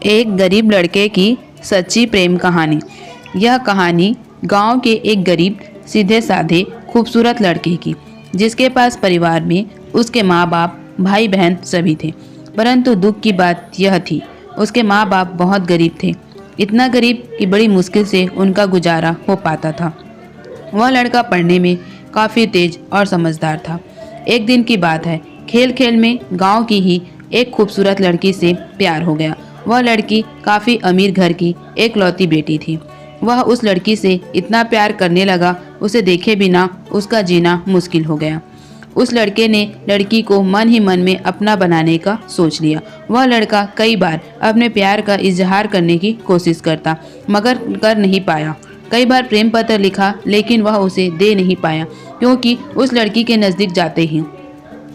एक गरीब लड़के की सच्ची प्रेम कहानी। यह कहानी गांव के एक गरीब सीधे साधे खूबसूरत लड़के की, जिसके पास परिवार में उसके माँ बाप भाई बहन सभी थे। परंतु दुख की बात यह थी, उसके माँ बाप बहुत गरीब थे। इतना गरीब कि बड़ी मुश्किल से उनका गुजारा हो पाता था। वह लड़का पढ़ने में काफ़ी तेज और समझदार था। एक दिन की बात है, खेल खेल में गांव की ही एक खूबसूरत लड़की से प्यार हो गया। वह लड़की काफ़ी अमीर घर की एक लौती बेटी थी। वह उस लड़की से इतना प्यार करने लगा, उसे देखे बिना उसका जीना मुश्किल हो गया। उस लड़के ने लड़की को मन ही मन में अपना बनाने का सोच लिया। वह लड़का कई बार अपने प्यार का इजहार करने की कोशिश करता, मगर कर नहीं पाया। कई बार प्रेम पत्र लिखा, लेकिन वह उसे दे नहीं पाया, क्योंकि उस लड़की के नज़दीक जाते ही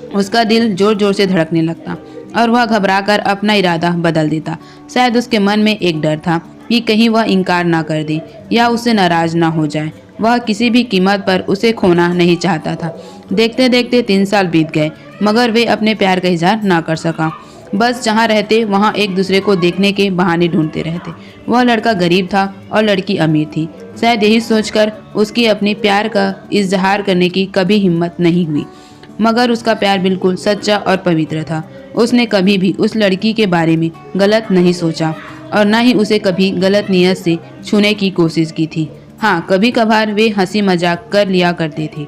उसका दिल जोर जोर से धड़कने लगता और वह घबराकर अपना इरादा बदल देता। शायद उसके मन में एक डर था कि कहीं वह इनकार ना कर दे या उससे नाराज ना हो जाए। वह किसी भी कीमत पर उसे खोना नहीं चाहता था। देखते देखते 3 साल बीत गए, मगर वे अपने प्यार का इजहार ना कर सका। बस जहाँ रहते वहाँ एक दूसरे को देखने के बहाने ढूंढते रहते। वह लड़का गरीब था और लड़की अमीर थी। शायद यही सोचकर उसकी अपने प्यार का इजहार करने की कभी हिम्मत नहीं हुई, मगर उसका प्यार बिल्कुल सच्चा और पवित्र था। उसने कभी भी उस लड़की के बारे में गलत नहीं सोचा और न ही उसे कभी गलत नीयत से छूने की कोशिश की थी। हाँ, कभी कभार वे हंसी मजाक कर लिया करते थे,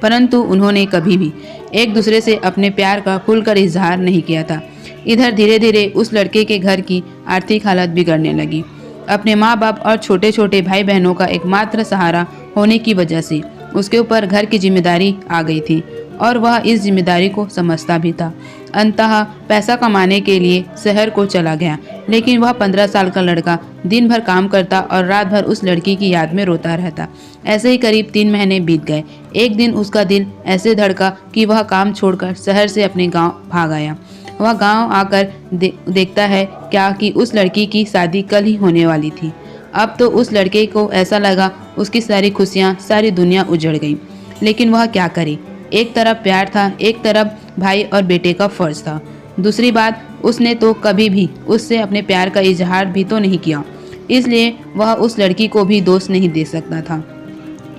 परंतु उन्होंने कभी भी एक दूसरे से अपने प्यार का खुलकर इजहार नहीं किया था। इधर धीरे धीरे उस लड़के के घर की आर्थिक हालत बिगड़ने लगी। अपने माँ बाप और छोटे छोटे भाई बहनों का एकमात्र सहारा होने की वजह से उसके ऊपर घर की जिम्मेदारी आ गई थी और वह इस जिम्मेदारी को समझता भी था। अंततः पैसा कमाने के लिए शहर को चला गया, लेकिन वह 15 साल का लड़का दिन भर काम करता और रात भर उस लड़की की याद में रोता रहता। ऐसे ही करीब 3 महीने बीत गए। एक दिन उसका दिल ऐसे धड़का कि वह काम छोड़कर शहर से अपने गांव भाग आया। वह गांव आकर देखता है क्या कि उस लड़की की शादी कल ही होने वाली थी। अब तो उस लड़के को ऐसा लगा उसकी सारी खुशियाँ, सारी दुनिया उजड़ गई। लेकिन वह क्या करे? एक तरफ प्यार था, एक तरफ भाई और बेटे का फर्ज था। दूसरी बात, उसने तो कभी भी उससे अपने प्यार का इजहार भी तो नहीं किया, इसलिए वह उस लड़की को भी दोष नहीं दे सकता था।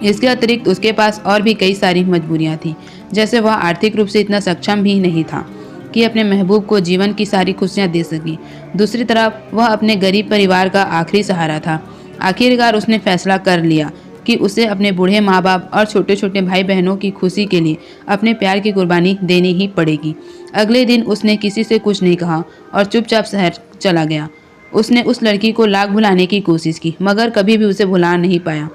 इसके अतिरिक्त उसके पास और भी कई सारी मजबूरियां थी, जैसे वह आर्थिक रूप से इतना सक्षम भी नहीं था कि अपने महबूब को जीवन की सारी खुशियां दे सके। दूसरी तरफ वह अपने गरीब परिवार का आखिरी सहारा था। आखिरकार उसने फैसला कर लिया कि उसे अपने बूढ़े माँ बाप और छोटे छोटे भाई बहनों की खुशी के लिए अपने प्यार की कुर्बानी देनी ही पड़ेगी। अगले दिन उसने किसी से कुछ नहीं कहा और चुपचाप शहर चला गया। उसने उस लड़की को लाख भुलाने की कोशिश की, मगर कभी भी उसे भुला नहीं पाया।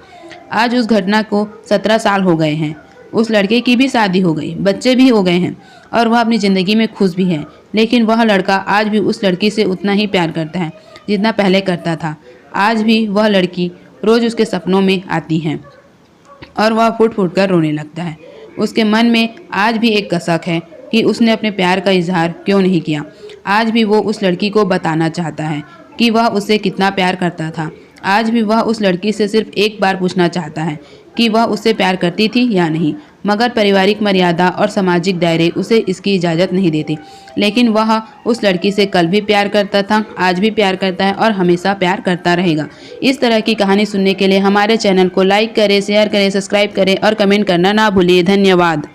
आज उस घटना को 17 साल हो गए हैं। उस लड़के की भी शादी हो गई, बच्चे भी हो गए हैं और वह अपनी ज़िंदगी में खुश भी है। लेकिन वह लड़का आज भी उस लड़की से उतना ही प्यार करता है जितना पहले करता था। आज भी वह लड़की रोज़ उसके सपनों में आती हैं और वह फूट फूट कर रोने लगता है। उसके मन में आज भी एक कसक है कि उसने अपने प्यार का इजहार क्यों नहीं किया। आज भी वो उस लड़की को बताना चाहता है कि वह उससे कितना प्यार करता था। आज भी वह उस लड़की से सिर्फ एक बार पूछना चाहता है कि वह उससे प्यार करती थी या नहीं, मगर पारिवारिक मर्यादा और सामाजिक दायरे उसे इसकी इजाज़त नहीं देते। लेकिन वह उस लड़की से कल भी प्यार करता था, आज भी प्यार करता है और हमेशा प्यार करता रहेगा। इस तरह की कहानी सुनने के लिए हमारे चैनल को लाइक करें, शेयर करें, सब्सक्राइब करें और कमेंट करना ना भूलिए। धन्यवाद।